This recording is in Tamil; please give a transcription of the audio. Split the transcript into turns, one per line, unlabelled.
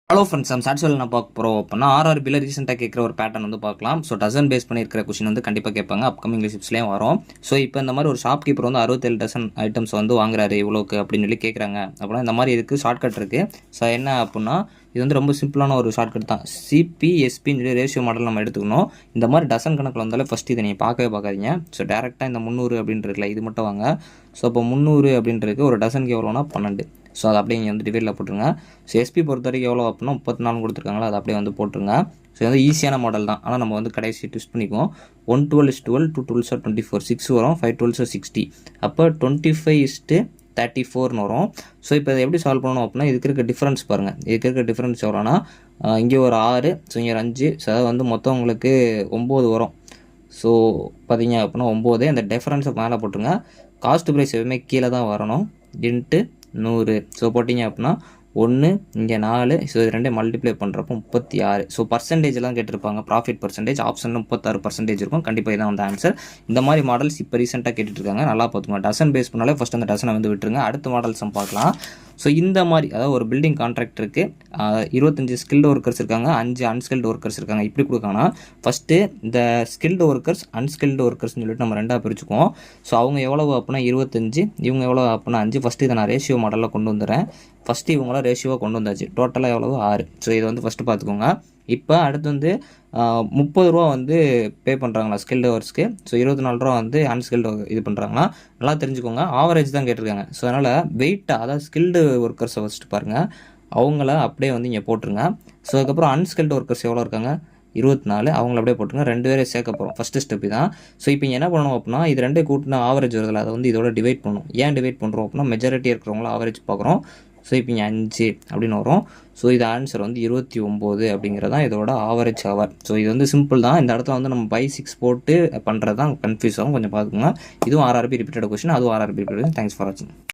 ஹலோ ஃப்ரெண்ட்ஸ், நம்ம சாட்சியில் நான் பார்க்க போகிறோம் அப்படின்னா ஆர்ஆர்பியில் ரீசெண்டாக கேட்குற ஒரு பேட்டர்ன் வந்து பார்க்கலாம். ஸோ டசன் பேஸ் பண்ணியிருக்கிற கொஷின் வந்து கண்டிப்பாக கேட்பாங்க, அப்கமிங் லிஸ்ட்ஸ்லேயும் வரும். ஸோ இப்போ இந்த மாதிரி ஒரு ஷாப் கீப்பர் வந்து 67 டசன் ஐட்டம்ஸ் வந்து வாங்குறாரு இவ்வளோக்கு அப்படின்னு சொல்லி கேட்குறாங்க அப்படின்னா இந்த மாதிரி இருக்குது, ஷார்ட்கட் இருக்குது. ஸோ என்ன அப்படின்னா இது வந்து ரொம்ப சிம்பிளான ஒரு ஷார்ட்கட் தான். சிபிஎஸ்பின்னு சொல்லி ரேஷியோ மாடல் நம்ம எடுத்துக்கணும். இந்த மாதிரி டசன் கணக்கில் வந்தாலே ஃபஸ்ட் இதை நீங்கள் பார்க்காதீங்க. ஸோ டேரெக்டாக இந்த 300 அப்படின்றதுல இது மட்டும் வாங்க. ஸோ இப்போ 300 அப்படின்றது ஒரு டசனுக்கு எவ்வளோனா 12. ஸோ அது அப்படியே இங்கே வந்து டிவைடில் போட்டுருங்க. ஸோ எஸ்பி பொறுத்த வரைக்கும் எவ்வளோ அப்படின்னா 34 கொடுத்துருக்காங்களா, அது அப்படியே வந்து போட்டுருங்க. ஸோ வந்து ஈஸியான மாடல் தான், ஆனால் நம்ம வந்து கடைசி ட்விஸ்ட் பண்ணிக்குவோம். 112:12, 2 12 24, 6 வரும், 5 12 60. அப்போ 25:34 வரும். ஸோ இப்போ இதை எப்படி சால்வ் பண்ணணும் அப்படின்னா இதுக்கு இருக்க டிஃப்ரென்ஸ் பாருங்கள். இதுக்கு இருக்க டிஃப்ரென்ஸ் எவ்வளோனா இங்கே ஒரு 6, ஸோ இங்கே ஒரு 5, ஸோ அதாவது வந்து மொத்தம் உங்களுக்கு 9 வரும். ஸோ பார்த்தீங்க அப்படின்னா 9, அந்த டிஃப்ரென்ஸை மேலே போட்டுருங்க. காஸ்ட் ப்ரைஸ் எதுவுமே கீழே தான் வரணும். இன்ட்டு 100. ஸோ போட்டிங்க அப்படின்னா 1, இங்கே 4, ஸோ இது ரெண்டே மல்டிப்ளை பண்ணுறப்போ 36. ஸோ பர்சன்டேஜ்லாம் கேட்டிருப்பாங்க, ப்ராஃபிட் பர்சன்டேஜ் ஆப்ஷனில் 36% இருக்கும். கண்டிப்பாக இதான் வந்து ஆன்சர். இந்த மாதிரி மாடல்ஸ் இப்போ ரீசெண்டாக கேட்டுட்ருக்காங்க, நல்லா பார்த்துக்கோங்க. டசன் பேஸ் பண்ணாலே ஃபஸ்ட் அந்த டசனை வந்து விட்டுருங்க. அடுத்த மாடல்ஸும் பார்க்கலாம். ஸோ இந்த மாதிரி அதாவது ஒரு பில்டிங் கான்ட்ராக்ட் இருக்குது, 25 ஸ்கில்டு ஒர்க்கர்ஸ் இருக்காங்க, 5 அன்ஸ்கில்டு ஒர்க்கர்ஸ் இருக்காங்க. இப்படி கொடுக்காங்கன்னா ஃபஸ்ட்டு இந்த ஸ்கில்டு ஒர்க்கர்ஸ் அன்ஸ்கில்டு ஒர்க்கர்ஸ்னு சொல்லிட்டு நம்ம ரெண்டாக பிரிச்சுக்குவோம். ஸோ அவங்க எவ்வளவு அப்படின்னா 25, இவங்க எவ்வளோ அப்படின்னா 5. ஃபஸ்ட்டு இதை நான் ரேஷியோ மாடலில் கொண்டு வந்துடுறேன். ஃபஸ்ட்டு இவங்களாம் ரேஷியோவாக கொண்டு வந்தாச்சு, டோட்டலாக எவ்வளவு 6. ஸோ இதை வந்து ஃபஸ்ட்டு பார்த்துக்கோங்க. இப்போ அடுத்து வந்து 30 ரூபா வந்து பே பண்ணுறாங்களா ஸ்கில்டு ஒர்க்ஸ்க்கு. ஸோ 24 ரூபா வந்து அன்ஸ்கில்டு இது பண்ணுறாங்களா, நல்லா தெரிஞ்சுக்கோங்க. ஆவரேஜ் தான் கேட்டிருக்காங்க. ஸோ அதனால் வெயிட்டாக அதாவது ஸ்கில்டு ஒர்க்கர்ஸை ஃபஸ்ட்டு பாருங்கள், அவங்கள அப்படியே வந்து இங்கே போட்டுருங்க. ஸோ அதுக்கப்புறம் அன்ஸ்கில்டு ஒர்க்கர்ஸ் எவ்வளோ இருக்காங்க 24, அவங்கள அப்படியே போட்டுருங்க. 2 பேரை சேர்க்க போகிறோம், ஃபஸ்ட்டு ஸ்டெப் தான். ஸோ இப்போ என்ன பண்ணணும் அப்படின்னா இது ரெண்டே கூட்டினா ஆவரேஜ் வருதில்ல, அதை வந்து இதோட டிவைட் பண்ணணும். ஏன் டிவைட் பண்ணுறோம் அப்படின்னா மெஜாரிட்டி இருக்கிறவங்கள ஆவரேஜ் பார்க்குறோம். ஸோ இப்போ இங்கே 5 அப்படின்னு வரும். ஸோ இது ஆன்சர் வந்து 29 அப்படிங்கிறதான் இதோட ஆவரேஜ் ஹவர். ஸோ இது வந்து சிம்பிள் தான். இந்த இடத்துல வந்து நம்ம 5/6 போட்டு பண்ணுறது தான் கன்ஃபியூஸ் ஆகும், கொஞ்சம் பார்த்துக்கோங்க. இதுவும் ஆர்ஆர்பி ரிப்பீட்டட் கொஸ்டின், அதுவும் ஆர்ஆர்பி ரிப்பீட்டட். தேங்க்ஸ் ஃபார் வாட்சிங்.